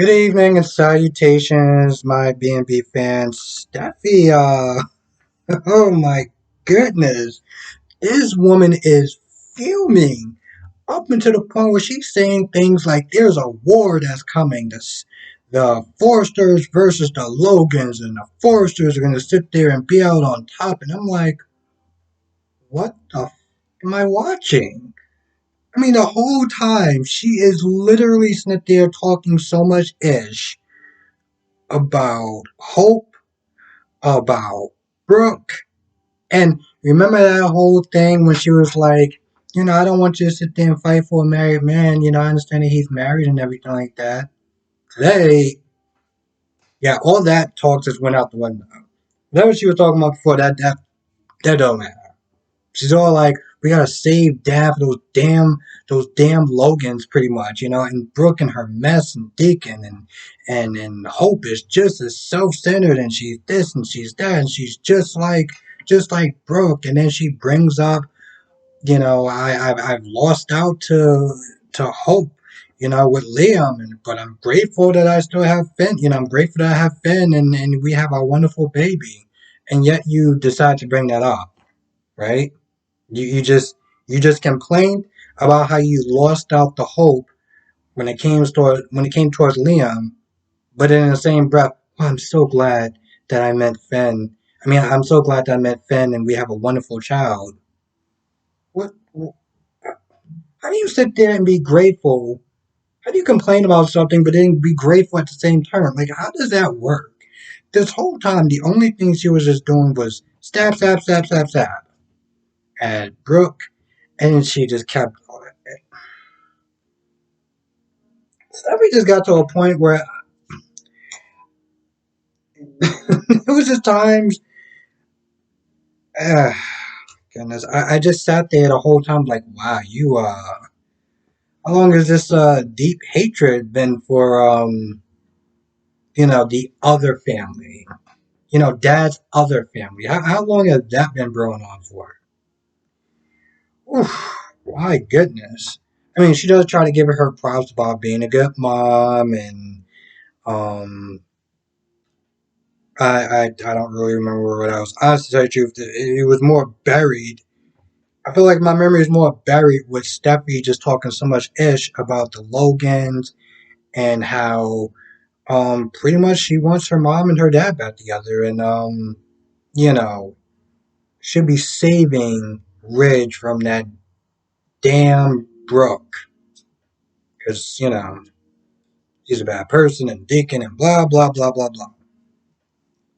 Good evening and salutations, my B&B fans. Steffi, oh my goodness. This woman is fuming up until the point where she's saying things like there's a war that's coming. The Foresters versus the Logans, and the Foresters are going to sit there and be out on top. And I'm like, what the am I watching? I mean, the whole time she is literally sitting there talking so much ish about Hope, about Brooke. And remember that whole thing when she was like, I don't want you to sit there and fight for a married man. I understand that he's married and everything like that. Today, yeah, all that talk just went out the window. That what she was talking about before. That don't matter. She's all like, we gotta save Dad for those damn Logans, pretty much, and Brooke and her mess and Deacon and Hope is just as self-centered, and she's this and she's that, and she's just like Brooke, and then she brings up, I've lost out to Hope, with Liam, but I'm grateful that I still have Finn. I'm grateful that I have Finn, and we have our wonderful baby, and yet you decide to bring that up, right? You just complained about how you lost out the hope when it came towards Liam, but in the same breath, oh, I'm so glad that I met Finn. I mean, I'm so glad that I met Finn and we have a wonderful child. What? How do you sit there and be grateful? How do you complain about something but then be grateful at the same time? Like, how does that work? This whole time, the only thing she was just doing was stab, stab, stab, stab, stab at Brooke, and she just kept we just got to a point where it was just times. Uh, Goodness, I just sat there the whole time like, wow, how long has this deep hatred been for the other family, Dad's other family? How long has that been brewing on for? Oof, my goodness. I mean, she does try to give her props about being a good mom, and um, I don't really remember what else. Honestly, to tell you the truth, it was more buried. I feel like my memory is more buried with Steffi just talking so much ish about the Logans and how pretty much she wants her mom and her dad back together, and you know should be saving Ridge from that damn Brooke, because she's a bad person and Deacon and blah blah blah blah blah.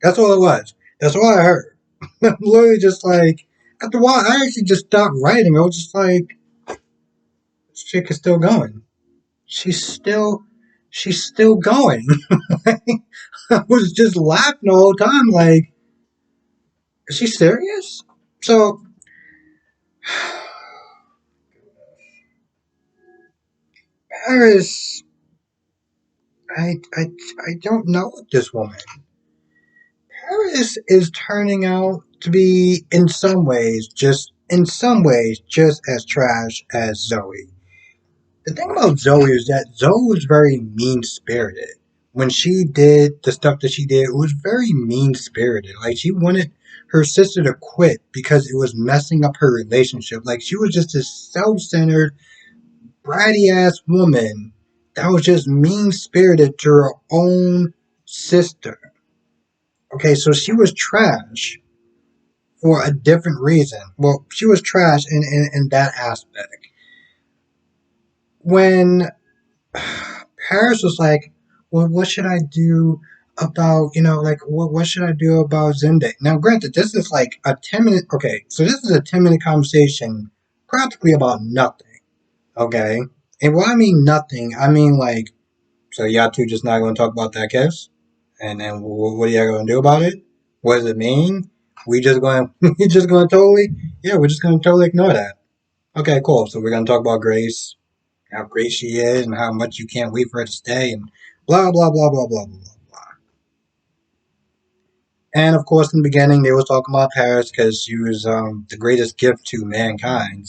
That's all it was. That's all I heard. I'm literally just like, after a while, I actually just stopped writing. I was just like, this chick is still going. She's still, she's still going. I was just laughing the whole time. Like, is she serious? So, Paris, I, I, I don't know what this woman. Paris is turning out to be, in some ways, just as trash as Zoe. The thing about Zoe is that Zoe was very mean spirited. When she did the stuff that she did, it was very mean spirited. Like, she wanted her sister to quit because it was messing up her relationship. Like, she was just this self centered, bratty ass woman that was just mean spirited to her own sister. Okay, so she was trash for a different reason. Well, she was trash in that aspect. When Paris was like, well, what should I do about, like, what should I do about Zendaya? Now, granted, this is like a 10-minute, okay, so this is a 10-minute conversation practically about nothing, okay? And when I mean nothing, I mean like, so y'all two just not going to talk about that kiss? And then what are y'all going to do about it? What does it mean? We just going to totally, yeah, we're just going to totally ignore that. Okay, cool. So we're going to talk about Grace, how great she is and how much you can't wait for her to stay and blah blah blah blah blah blah blah. And of course, in the beginning, they were talking about Paris because she was the greatest gift to mankind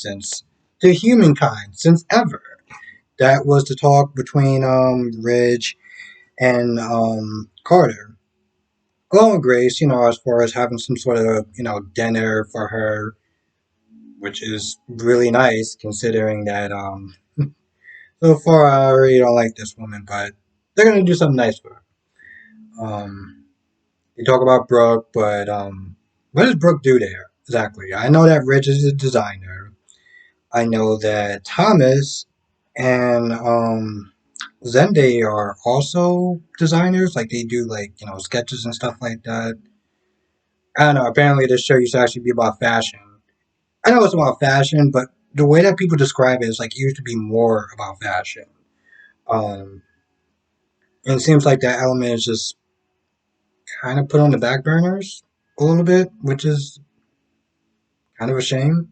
to humankind since ever. That was the talk between Ridge and Carter. Chloe and Grace, as far as having some sort of, dinner for her, which is really nice considering that so far I already don't like this woman, but they're gonna do something nice for her. They talk about Brooke, but what does Brooke do there exactly? I know that Rich is a designer. I know that Thomas and Zende are also designers. Like they do like sketches and stuff like that. I don't know. Apparently, this show used to actually be about fashion. I know it's about fashion, but the way that people describe it is like it used to be more about fashion. Um, and it seems like that element is just kind of put on the back burners a little bit, which is kind of a shame.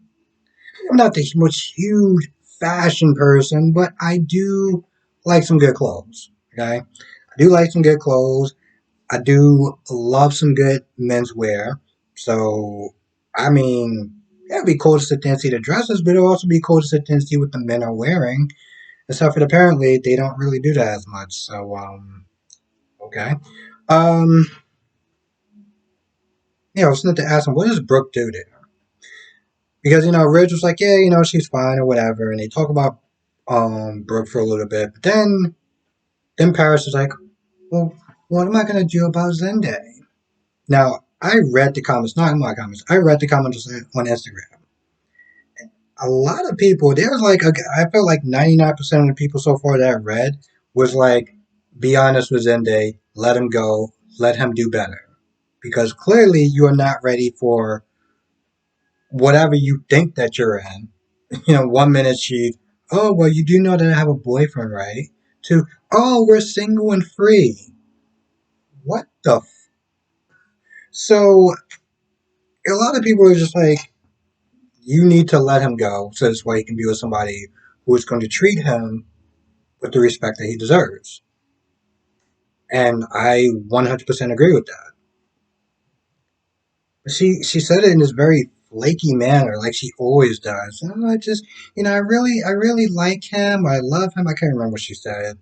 I'm not the most huge fashion person, but I do like some good clothes. Okay, I do like some good clothes. I do love some good menswear. So, I mean, it'd be cool to sit there and see the dresses, but it'll also be cool to sit there and see what the men are wearing. Except for apparently they don't really do that as much. So, okay. Um, I was going to ask him, what does Brooke do there? Because, Ridge was like, yeah, she's fine or whatever. And they talk about Brooke for a little bit. But then Paris is like, well, what am I going to do about Zende? Now, I read the comments, not in my comments. I read the comments on Instagram. A lot of people, there was like, I felt like 99% of the people so far that I read was like, be honest with Zende, let him go, let him do better. Because clearly you are not ready for whatever you think that you're in. 1 minute oh, well, you do know that I have a boyfriend, right? To, oh, we're single and free. What the? So a lot of people are just like, you need to let him go so this way he can be with somebody who is going to treat him with the respect that he deserves. And I 100% agree with that. She said it in this very flaky manner, like she always does. And I just, I really like him. I love him. I can't remember what she said.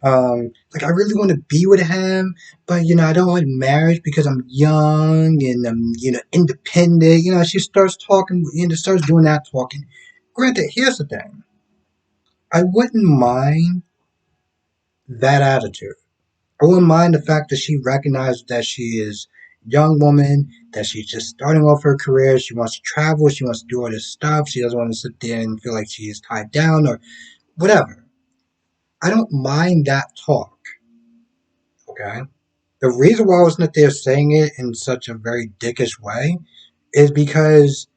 Like I really want to be with him, but I don't want marriage because I'm young and I'm independent. She starts talking, starts doing that talking. Granted, here's the thing. I wouldn't mind that attitude. I wouldn't mind the fact that she recognizes that she is a young woman, that she's just starting off her career. She wants to travel. She wants to do all this stuff. She doesn't want to sit there and feel like she's tied down or whatever. I don't mind that talk. Okay. The reason why I was not there saying it in such a very dickish way is because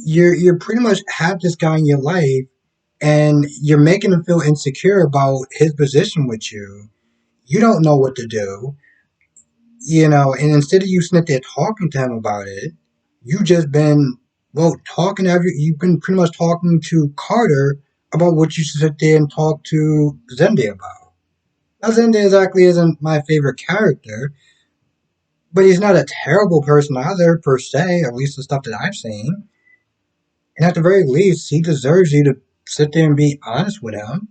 you're pretty much have this guy in your life and you're making him feel insecure about his position with you. You don't know what to do, and instead of you sitting there talking to him about it, you just been you've been pretty much talking to Carter about what you should sit there and talk to Zende about. Now Zende exactly isn't my favorite character, but he's not a terrible person either per se, at least the stuff that I've seen. And at the very least, he deserves you to sit there and be honest with him.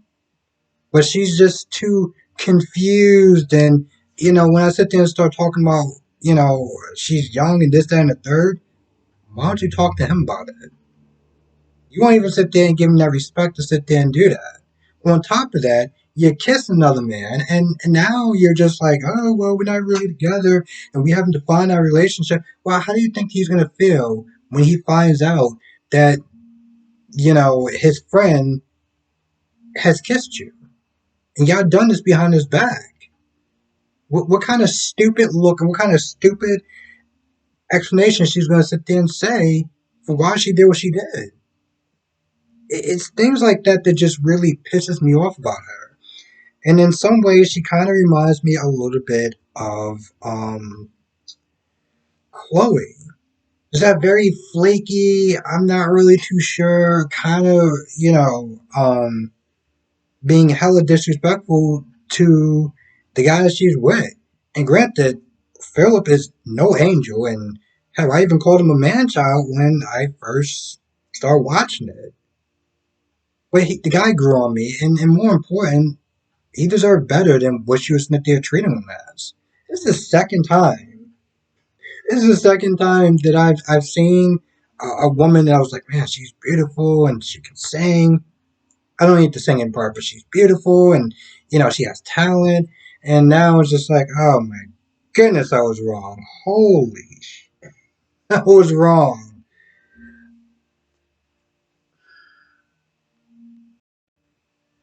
But she's just too confused. And, when I sit there and start talking about, she's young and this, that, and the third, why don't you talk to him about it? You won't even sit there and give him that respect to sit there and do that. On top of that, you kiss another man, and now you're just like, oh, well, we're not really together, and we haven't defined our relationship. Well, how do you think he's going to feel when he finds out that, his friend has kissed you? And y'all done this behind his back. What kind of stupid look and what kind of stupid explanation she's going to sit there and say for why she did what she did? It's things like that that just really pisses me off about her. And in some ways, she kind of reminds me a little bit of Chloe. Is that very flaky? I'm not really too sure. Kind of, being hella disrespectful to the guy that she's with. And granted, Philip is no angel, and hell, I even called him a man child when I first started watching it. But the guy grew on me, and more important, He deserved better than what she was sitting there treating him as. This is the second time. This is the second time that I've seen a woman that I was like, man, she's beautiful and she can sing. I don't need the singing part, but she's beautiful and she has talent. And now it's just like, oh my goodness, I was wrong. Holy, I was wrong.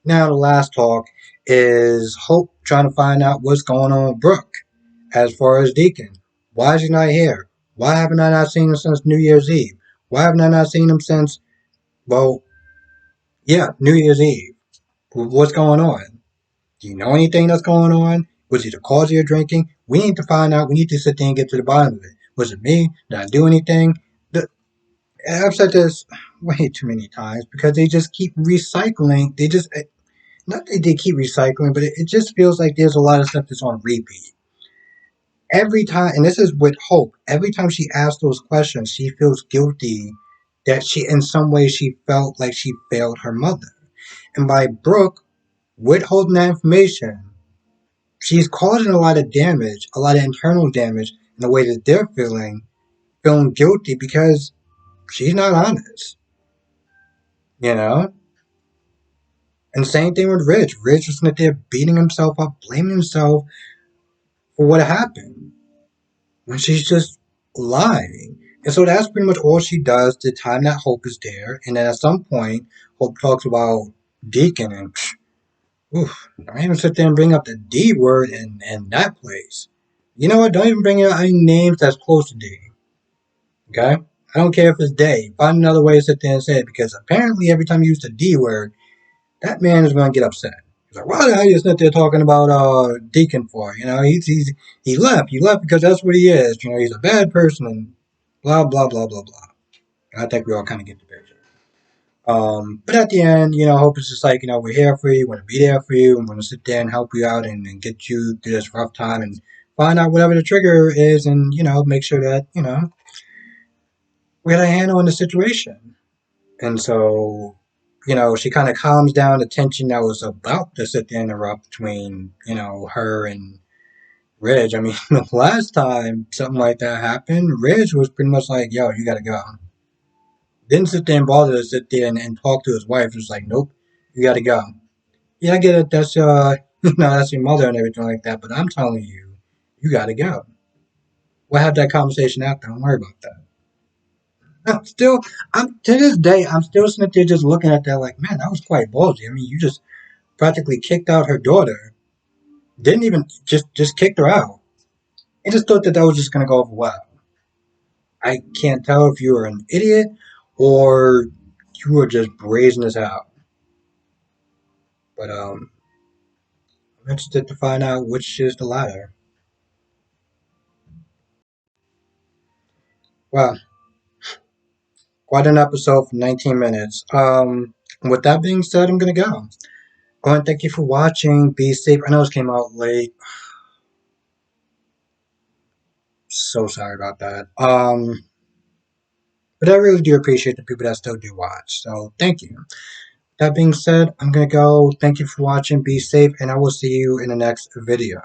Now the last talk is Hope trying to find out what's going on with Brooke as far as Deacon. Why is he not here? Why haven't I not seen him since New Year's Eve? Why haven't I not seen him since, well, yeah, New Year's Eve? What's going on? Do you know anything that's going on? Was it the cause of your drinking? We need to find out. We need to sit there and get to the bottom of it. Was it me? Did I do anything? I've said this way too many times because they just keep recycling. They just, not that they keep recycling, but it just feels like there's a lot of stuff that's on repeat. Every time, and this is with Hope, every time she asks those questions, she feels guilty that in some way, she felt like she failed her mother. And by Brooke withholding that information, she's causing a lot of damage, a lot of internal damage in the way that they're feeling guilty because she's not honest, you know? And same thing with Rich. Rich was sitting there beating himself up, blaming himself for what happened when she's just lying. And so that's pretty much all she does the time that Hope is there. And then at some point, Hope talks about Deacon and, oof, don't even sit there and bring up the D word in that place. You know what? Don't even bring up any names that's close to D. Okay? I don't care if it's Dave. Find another way to sit there and say it because apparently every time you use the D word, that man is going to get upset. He's like, why the hell you sit there talking about Deacon for? He left. He left because that's what he is. He's a bad person and blah blah blah blah blah. I think we all kind of get the picture. But at the end, Hope is just like, we're here for you. We're going to be there for you. I'm going to sit there and help you out and get you through this rough time and find out whatever the trigger is and, make sure that, we got a handle on the situation. And so, she kind of calms down the tension that was about to sit there and erupt between, her and Ridge. I mean, the last time something like that happened, Ridge was pretty much like, yo, you gotta go. Didn't sit there and bother to sit there and talk to his wife. It was like, nope, you gotta go. Yeah, I get it. That's, that's your mother and everything like that. But I'm telling you, you gotta go. We'll have that conversation after. Don't worry about that. I'm still, I'm to this day, I'm still sitting there just looking at that like, man, that was quite ballsy. I mean, you just practically kicked out her daughter. Didn't even just kicked her out. I just thought that was just gonna go over well. I can't tell if you were an idiot or you were just brazen as hell. But I'm interested to find out which is the latter. Well, quite an episode for 19 minutes. With that being said, I'm gonna go. Oh, and thank you for watching. Be safe. I know this came out late. So sorry about that. But I really do appreciate the people that still do watch. So thank you. That being said, I'm gonna go. Thank you for watching. Be safe, and I will see you in the next video.